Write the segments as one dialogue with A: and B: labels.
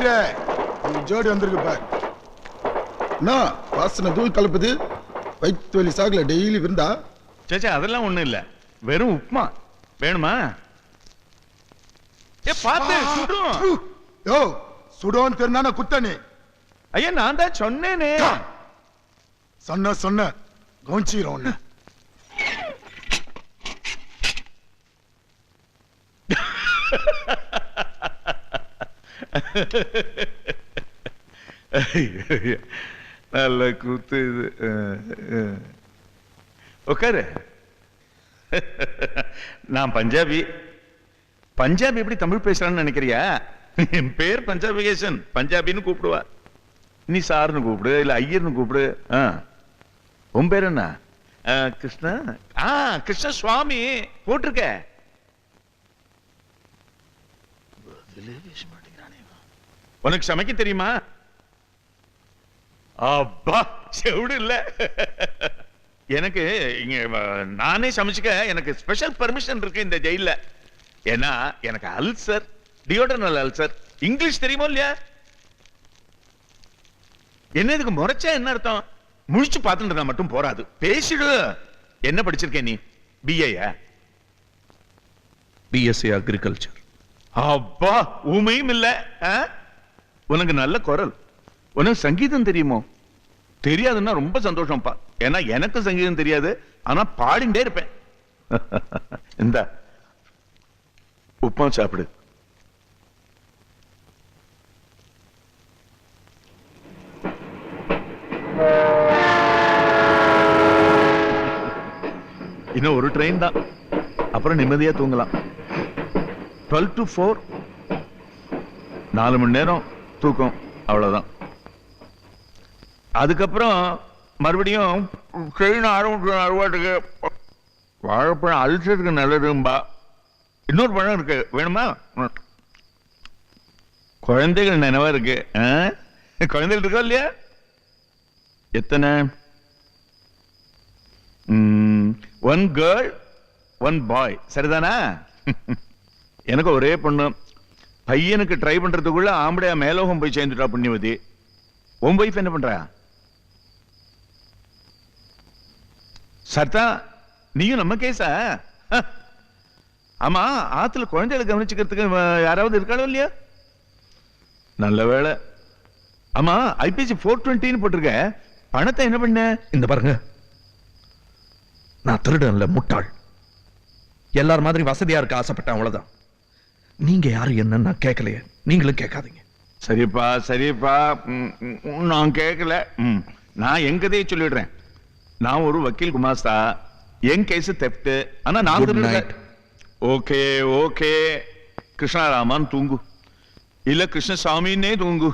A: ஐயரே ஜோடி வந்திருக்கு பார். என்ன வாசனை தூள் கலப்புது? வயிற்று வலி சாகல டெய்லி விருந்தா?
B: சேச்சா அதெல்லாம் ஒண்ணும் இல்ல, வெறும் உப்புமா. வேணுமா? பாத்து சுடும்.
A: யோ சுடும் தெரிந்தான குத்தனே.
B: ஐயா நான் தான் சொன்னேனே.
A: சொன்ன கவுன்சிரோம் ஒண்ணு.
B: நல்ல கூத்து இது. உட்காரு. நான் பஞ்சாபி. பஞ்சாபி எப்படி தமிழ் பேசுறான்னு நினைக்கிறியா? என் பேர் பஞ்சாபிகேசன். பஞ்சாபின்னு கூப்பிடுவா. நீ சார்னு கூப்பிடு, இல்ல ஐயர்னு கூப்பிடு. உன் பேர் என்ன? கிருஷ்ணா. கிருஷ்ண சுவாமி போட்டிருக்க. உனக்கு சமைக்க தெரியுமா? அப்பா செவிடு இல்ல. எனக்கு இங்க நானே சமைச்சுக்க எனக்கு ஸ்பெஷல் பெர்மிஷன் இருக்கு இந்த ஜெயில. ஏன்னா எனக்கு அல்சர், டியோடர்னல் அல்சர். இங்கிலீஷ் தெரியுமோ இல்லையா? என்ன இதுக்கு முறைச்சா என்ன அர்த்தம்? முழிச்சு பார்த்துட்டு மட்டும் போராது, பேசிடு. என்ன படிச்சிருக்கேன் நீ? பிஏ?
C: BSc agriculture.
B: அப்பா உமையும் இல்ல. உனக்கு நல்ல குரல். உனக்கு சங்கீதம் தெரியுமோ? தெரியாதுன்னா ரொம்ப சந்தோஷம்ப்பா. ஏன்னா எனக்கு சங்கீதம் தெரியாது, ஆனா பாடிண்டே இருப்பேன். இந்த உப்புமா சாப்பிடு. இன்னும் ஒரு ட்ரெயின் தான், அப்புறம் நிம்மதியா தூங்கலாம். 12 to 4 4 மணி நேரம் தூக்கம், அவ்வளவுதான். அதுக்கப்புறம் மறுபடியும் ட்ரெயின் ஆரம்பிச்சு. வாழைப்பழம் அல்சருக்கு நல்லதும்பா. இன்னொரு பழம் இருக்கு, வேணுமா? குழந்தைகள் நினைவா இருக்கு. குழந்தைகள் இருக்கா இல்லையா? எத்தனை? 1 girl 1 boy. சரிதானா? எனக்கு ஒரே பொண்ணு. பையனுக்கு ட்ரை பண்றதுக்குள்ள ஆம்படையா மேலோகம் போய் சேர்ந்துட்டா புண்ணியவதி. உன் வைஃப் என்ன பண்றா? சர்தா நீயும் நம்ம கேஸா? ஆமா, ஆத்துல குழந்தைகளை கவனிச்சுக்கிறதுக்கு யாராவது இருக்காளோ இல்லையா? நல்ல வேலை. ஆமா, ஐபிசி 420 போட்டிருக்க. பணத்தை என்ன பண்ண?
C: இந்த பாருங்க, நான் திருடன்ல முட்டாள். எல்லார் மாதிரி வசதியா இருக்க ஆசைப்பட்டேன், அவ்வளவுதான். நீங்க யாரு என்ன நான் கேட்கலையே, நீங்களும் கேட்காதீங்க.
B: சரிப்பா சரிப்பா, நான் கேட்கல. நான் என் கதையை சொல்லிடுறேன். நான் ஒரு வக்கீல் குமாஸ்தா. என் கேஸ் தெஃப்ட். ஆனா நான் திருடுறேன். ஓகே ஓகே, கிருஷ்ணராமான் தூங்கு, இல்ல கிருஷ்ணசாமின்னே தூங்கு.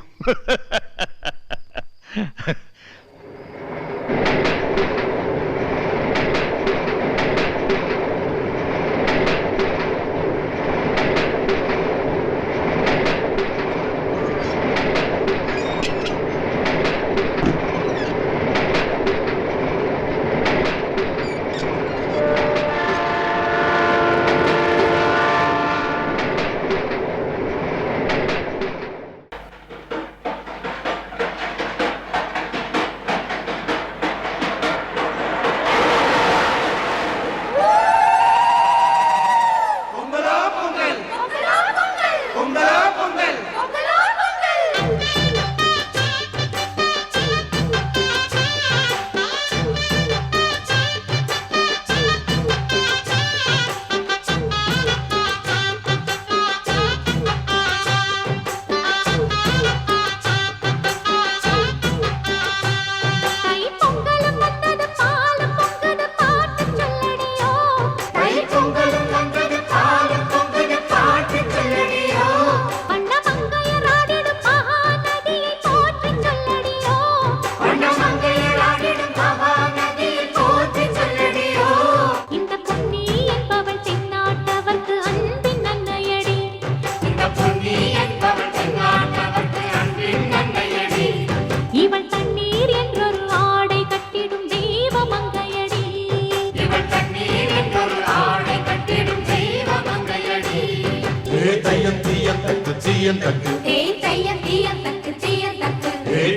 D: தையம் தீயம் தக்கு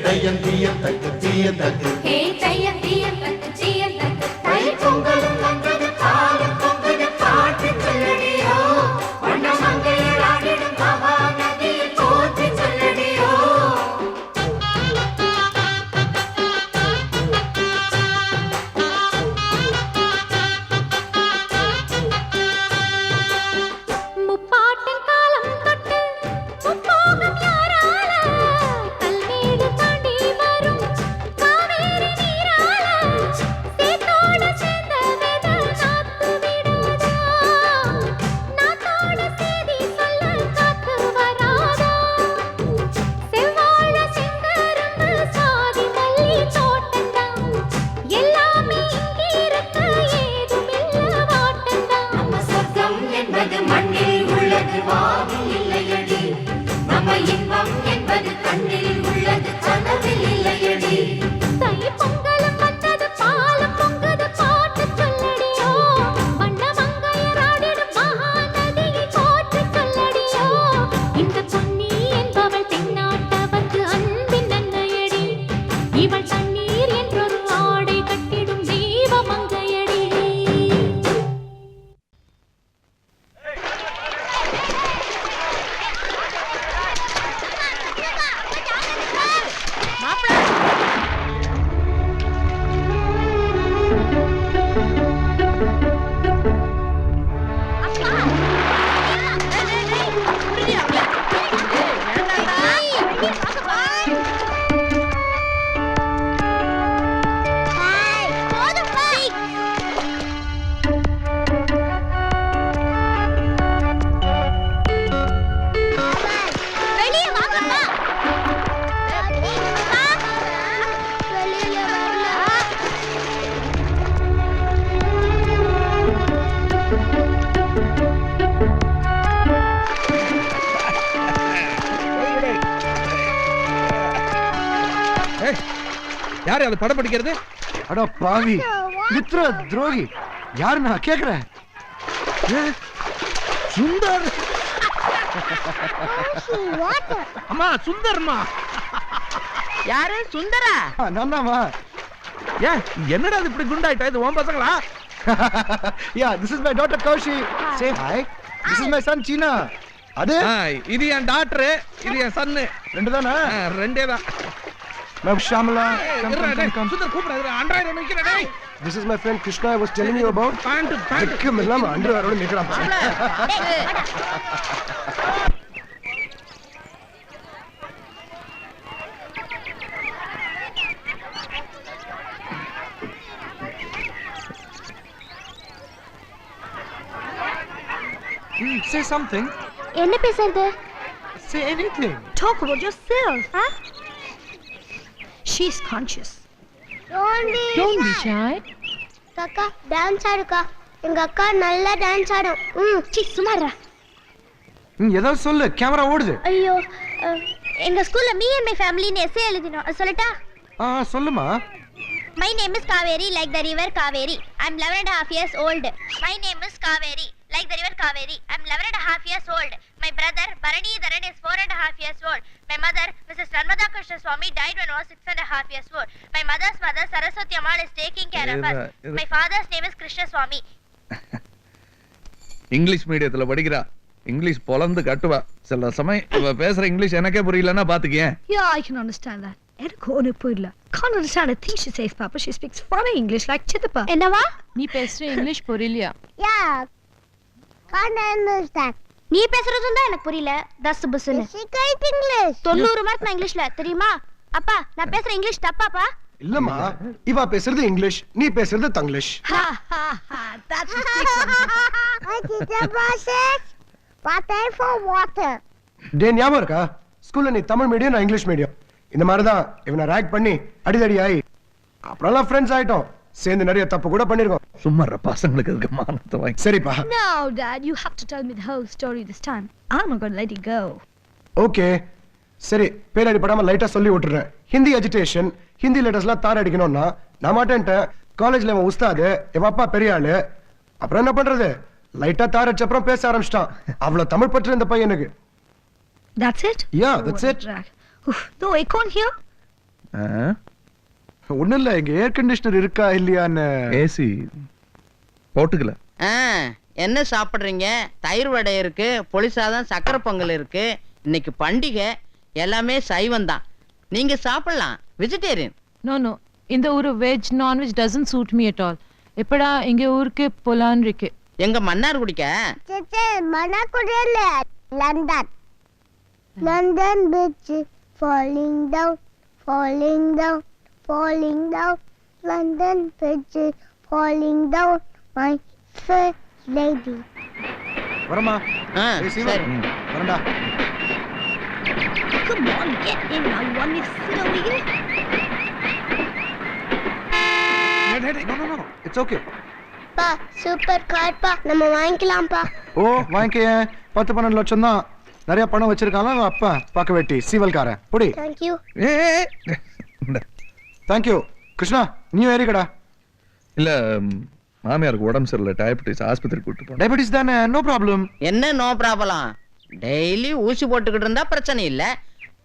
D: தையம் தீயம் தக்கு தீயம் தக்கு
E: ஹே தையம் தீயம் தக்கு தீயம் தக்கு தை பொங்கலும் வந்தது பாலும் பொங்குது பாட்டு சொல்லடியோ வண்ண மங்கையர் ஆடிடும் மகா நதியில் போற்றி சொல்லடியோ முப்பாட்டின் காலம் தொட்டு முப்போகம் யாரால கல்மேடு தாண்டி வரும் காவேரி நீரால சேத்தோட சேர்ந்த வேத நாத்து விடாதா நாத்தோட சேதி சொல்ல காத்து வராதா செவ்வாழ செங்கரும்பு சாதி மல்லி தோட்டந்தான் எல்லாமே இங்கே இருக்க ஏதுமில்ல வாட்டந்தான் நம்ம சொர்க்கம் என்பது மண்ணில் உள்ளது வானில் இல்லையடி நம்ம இன்பம் என்பது கண்ணில் உள்ளது கனவில் இல்லையடி தை பொங்கலும் வந்தது பாலும் பொங்குது பாட்டு சொல்லடியோ வண்ண மங்கையர் ஆடிடும் மகா நதியை போற்றி சொல்லடியோ இந்த பொன்னி என்பவள் தென்னாட்டவர்க்கு அன்பின் நன்மையடி இவள் தண்ணீர் என்றொரு ஆடை கட்டிடும் தெய்வ மங்கையடி
C: ஏய், யாரு அது படம் படிக்கிறது?
F: அட பாவி மித்ர துரோகி யாரு நான் கேக்குறேன்.
C: சுந்தர். அம்மா சுந்தர்மா.
G: யாரு சுந்தரா?
F: நான்தாமா.
C: ஏன் என்னடா இது இப்படி குண்டாயிட்டா? இது உன் பசங்களா?
F: Yeah, this is my daughter Kaushi. Say hi. This is my son China. அது
C: இது என் டாக்டர், இது என் சன்னு.
F: ரெண்டு தானா?
C: ரெண்டே தான்.
F: நான் ஷாமலா.
C: சுந்தர் கூப்பிடாத. அண்டர்வேர் நிக்கிறேன் டேய்.
F: This is my friend Krishna I was telling you about.
C: Pant
F: எல்லாம் அண்டர்வேரோட நிக்கறான். Say something.
E: என்ன பேசுறது?
F: Say anything.
E: Talk about yourself, huh? She's conscious. Don't be shy.
H: அக்கா டான்ஸ் ஆடுக்கா. எங்க அக்கா நல்லா டான்ஸ் ஆடும்.
E: சி சுமாரா.
F: ஏதாவது சொல்லு, கேமரா ஓடுது.
H: ஐயோ எங்க ஸ்கூல்ல மீ அண்ட் மை ஃபேமிலின்னு எஸ்ஏ எழுதினோம். அது சொல்லட்டா?
F: சொல்லுமா.
H: My name is Kaveri like the river Kaveri. I'm 11.5 years old. My name is Kaveri like the river Kaveri. I'm 11.5 years old. My brother Bharani Dharan is 4.5 years old. My mother Mrs. Narmada Krishna Swami died when I was 6.5 years old. My mother's mother Saraswati Ammal is taking care of us. My father's name is Krishna Swami.
C: English மீடியத்துல படிக்கிறா. English பொலந்து கட்டுவா. சில சமயம் இவ பேசுற English எனக்கே புரியலன்னா பாத்துக்கேன்.
I: Yeah, I can understand that. Can't understand a thing she says, Papa. She speaks funny English like Chitapa.
H: என்னவா?
G: நீ பேசுற இங்கிலீஷ் புரியலையா?
H: Yeah. Can't understand. நீ பேசுறதும் தான் எனக்கு புரியல. தஸ் புஸ்னு. Speak English. 90 மார்க் நான் இங்கிலீஷ்ல தெரியுமா? அப்பா நான் பேசுற இங்கிலீஷ் தப்பாப்பா?
F: இல்லம்மா, இவ பேசுறது இங்கிலீஷ், நீ பேசுறது Tanglish.
I: Ha ha ha. That's the secret.
H: What is the process? Water for water.
F: டே ஞாபகம் இருக்கா? ஸ்கூல்ல நீ தமிழ் மீடியம் நான் இங்கிலீஷ் மீடியம். இந்த மாதிரி தான் இவனை ரேக் பண்ணி அடிதடி ஆகி அப்புறம்லாம் ஃப்ரெண்ட்ஸ் ஆயிட்டோம். சேர்ந்து நிறைய தப்பு கூட பண்ணிருக்கோம்.
C: சும்மா பசங்களுக்கு இருக்க மானத்தை வாங்கி.
F: சரிப்பா.
I: No, Dad, you have to tell me the whole story this time. I'm not going to let it go.
F: Okay சரி, பேரடி படாம லைட்டா சொல்லி விட்டுறேன். ஹிந்தி எஜுகேஷன், ஹிந்தி லெட்டர்ஸ்லாம் தார அடிக்கணும்னா நான் மாட்டேன்ட்டேன். காலேஜ்ல இவன் உஸ்தாது, இவன் அப்பா பெரிய ஆளு. அப்புறம் என்ன பண்றது? லைட்டா தார அடிச்ச அப்புறம் பேச ஆரம்பிச்சிட்டான். அவ்வளவு தமிழ் பற்று இந்த பையனுக்கு.
I: That's it?
F: Yeah, that's
I: What a
F: it.
I: drag. Oof, no aircon here?
F: ஒண்ணும் இல்ல இங்க ஏர் கண்டிஷனர் இருக்கா இல்லையான்னு
C: ஏசி போட்டுக்கல.
G: என்ன சாப்பிடுறீங்க? தயிர் வடை இருக்கு, புளி சாதம், சக்கரை பொங்கல் இருக்கு. இன்னைக்கு பண்டிகை, எல்லாமே சைவம் தான். நீங்க சாப்பிடலாம், வெஜிடேரியன்.
J: நோ நோ, இந்த ஒரு veg non veg doesn't suit me at all. எப்படா இங்க ஊருக்கு போலான்னு இருக்கு.
G: எங்க மன்னார் குடிக்க?
H: மணக்குடியில London. London beach falling down, falling down, falling down. London bridge falling down, my fair lady.
F: வரமா
G: சரி.
F: வரண்டா.
I: Come on, get in. I want to sit over here.
F: No. It's okay.
H: பா சூப்பர் கார் பா, நம்ம வாங்கிக்கலாம்ப்பா.
F: ஓ வாங்கிக்க. 10-12 லட்சம் தான். நிறைய பணம் வச்சிருக்காங்க அப்பா. பாக்க வெட்டி சீவல்காரன் புடி.
H: Thank you.
F: தேங்க்யூ. கிருஷ்ணா நீ ஏறிக்கடா.
C: இல்ல மாமியாருக்கு உடம்பு சரியில்லை, டயபெட்டிஸ், ஆஸ்பத்திரி கூட்டு போனேன்.
F: டயபெட்டிஸ் தானே, நோ ப்ராப்ளம்.
G: என்ன நோ ப்ராப்ளம்? டெய்லி ஊசி போட்டுக்கிட்டு இருந்தா பிரச்சனை இல்ல,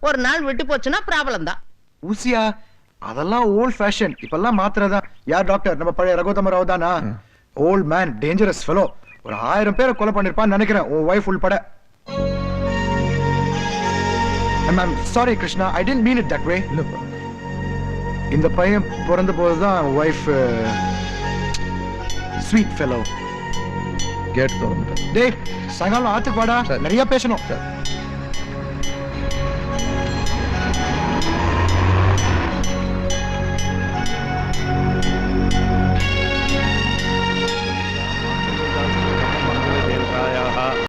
G: ஒரு நாள் விட்டு போச்சுன்னா ப்ராப்ளம் தான்.
F: ஊசியா? அதெல்லாம் ஓல்ட் ஃபேஷன். இப்பெல்லாம் மாத்திரதா. யார் டாக்டர்? நம்ம பழைய ரகுதம ராவ் தானா? Old man, dangerous fellow. ஒரு 1000 பேரை கொலை பண்ணிருப்பான்னு நினைக்கிறேன், உன் வைஃப் உள்பட. I'm sorry Krishna, I didn't mean it that way. இந்த பையன் பிறந்த போதுதான் வைஃப் ஸ்வீட் ஃபெலோ.
C: கேட் திறந்துட்டேன்.
F: டேய் சாயங்காலம் ஆத்துக்கு வாடா,
C: சரி.
F: நிறைய பேசணும்.
C: சரி.